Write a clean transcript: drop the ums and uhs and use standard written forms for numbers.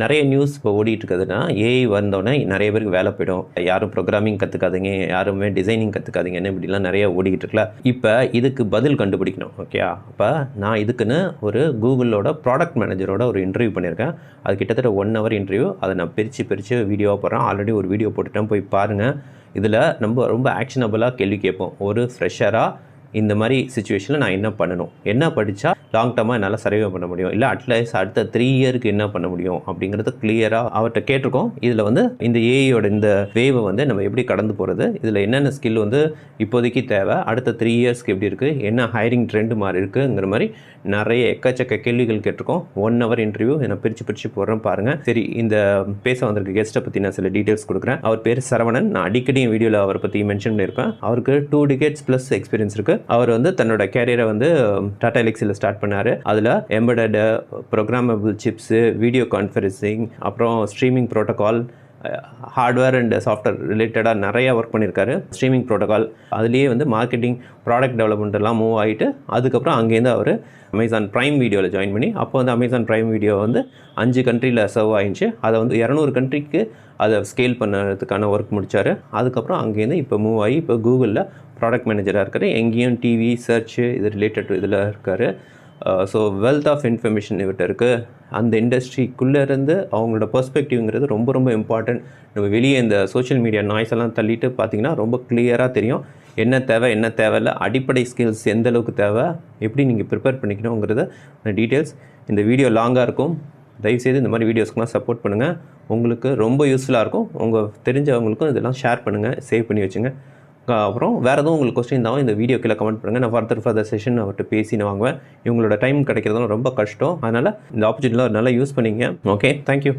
நிறைய நியூஸ் இப்போ ஓடிட்டு இருக்குதுன்னா, ஏஐ வந்தோடனே நிறைய பேருக்கு வேலை போயிடும். யாரும் ப்ரோக்ராமிங் கற்றுக்காதீங்க, யாருமே டிசைனிங் கற்றுக்காதீங்கன்னு இப்படிலாம் நிறைய ஓடிக்கிட்டு இருக்குல்ல. இப்போ இதுக்கு பதில் கண்டுபிடிக்கணும். ஓகே, அப்போ நான் இதுக்குன்னு ஒரு கூகுளோட ப்ராடக்ட் மேனேஜரோட ஒரு இன்டர்வியூ பண்ணியிருக்கேன். அது கிட்டத்தட்ட 1 hour இன்டர்வியூ. அதை நான் பிரித்து வீடியோவாக போடுறேன். ஆல்ரெடி ஒரு வீடியோ போட்டுட்டேன், போய் பாருங்கள். இதில் நம்ம ரொம்ப ஆக்ஷனபிளாக கேள்வி கேட்போம். ஒரு ஃப்ரெஷராக இந்த மாதிரி சிச்சுவேஷனில் நான் என்ன பண்ணணும், என்ன படித்தா லாங் டர்மாக என்னால் சர்வே பண்ண முடியும், இல்லை அட்லீஸ்ட் அடுத்த 3 இயருக்கு என்ன பண்ண முடியும் அப்படிங்கிறது கிளியராக அவர்கிட்ட கேட்டிருக்கோம். இதில் வந்து இந்த ஏஐயோட இந்த வேவை வந்து நம்ம எப்படி கடந்து போகிறது, இதில் என்னென்ன ஸ்கில் வந்து இப்போதைக்கு தேவை, அடுத்த 3 இயர்ஸ்க்கு எப்படி இருக்குது, என்ன ஹைரிங் ட்ரெண்டு மாதிரி இருக்குங்கிற மாதிரி நிறைய எக்கச்சக்க கேள்விகள் கேட்டிருக்கோம். 1 hour இன்டர்வியூ நான் பிரித்து போடுறேன் பாருங்கள். சரி, இந்த பேச வந்திருக்க கெஸ்ட்டை பற்றி நான் சில டீட்டெயில்ஸ் கொடுக்குறேன். அவர் பேர் சரவணன். நான் அடிக்கடி வீடியோவில் அவரை பற்றி மென்ஷன் பண்ணியிருப்பேன். அவருக்கு 2 decades ப்ளஸ் எக்ஸ்பீரியன்ஸ் இருக்குது. அவர் வந்து தன்னோட கேரியரை வந்து டாடா எலக்ஸில் ஸ்டார்ட் பண்ணார். அதில் embedded programmable chips, video conferencing, அப்புறம் streaming protocol, hardware and software ரிலேட்டடாக நிறையா ஒர்க் பண்ணியிருக்காரு. ஸ்ட்ரீமிங் ப்ரோட்டோகால் அதுலேயே வந்து மார்க்கெட்டிங், ப்ராடக்ட் டெவலப்மெண்ட் எல்லாம் மூவ் ஆகிட்டு அதுக்கப்புறம் அங்கேருந்து அவர் அமேசான் ப்ரைம் வீடியோவில் ஜாயின் பண்ணி, அப்போ வந்து அமேசான் ப்ரைம் வீடியோ வந்து 5 கண்ட்ரியில் சர்வ் ஆகிடுச்சு. அதை வந்து 200 கண்ட்ரிக்கு அதை ஸ்கேல் பண்ணுறதுக்கான ஒர்க் முடித்தார். அதுக்கப்புறம் அங்கேருந்து இப்போ மூவ் ஆகி இப்போ கூகுளில் ப்ராடக்ட் மேனேஜராக இருக்கார். எங்கேயும் டிவி சர்ச்சு இது ரிலேட்டட் இதில் இருக்கார். ஸோ வெல்த் ஆஃப் இன்ஃபர்மேஷன் இவர்கிட்ட இருக்குது. அந்த இண்டஸ்ட்ரிக்குள்ளேருந்து அவங்களோட பெர்ஸ்பெக்டிவ்ங்கிறது ரொம்ப ரொம்ப இம்பார்ட்டன்ட். நம்ம வெளியே இந்த சோஷியல் மீடியா நாய்ஸ் எல்லாம் தள்ளிட்டு பார்த்திங்கன்னா ரொம்ப கிளியராக தெரியும் என்ன தேவை, என்ன தேவையில்லை, அடிப்படை ஸ்கில்ஸ் எந்த அளவுக்கு தேவை, எப்படி நீங்கள் ப்ரிப்பேர் பண்ணிக்கணுங்கிறத டீட்டெயில்ஸ். இந்த வீடியோ லாங்காக இருக்கும். தயவுசெய்து இந்த மாதிரி வீடியோஸ்க்குலாம் சப்போர்ட் பண்ணுங்கள். உங்களுக்கு ரொம்ப யூஸ்ஃபுல்லாக இருக்கும். உங்கள் தெரிஞ்சவங்களுக்கும் இதெல்லாம் ஷேர் பண்ணுங்கள், சேவ் பண்ணி வச்சுங்க. அப்புறம் வேறு எதுவும் உங்களுக்கு கொஸ்டின் இருந்தாலும் இந்த வீடியோ கீழே கமெண்ட் பண்ணுங்கள். நான் ஃபர்தர் செஷன் அவர்கிட்ட பேசி நான் வாங்குவேன். இவங்களோட டைம் கிடைக்கிறதுலாம் ரொம்ப கஷ்டம். அதனால் இந்த ஆப்பர்ச்சுனிட்டிலாம் நல்லா யூஸ் பண்ணிங்க. Okay, thank you.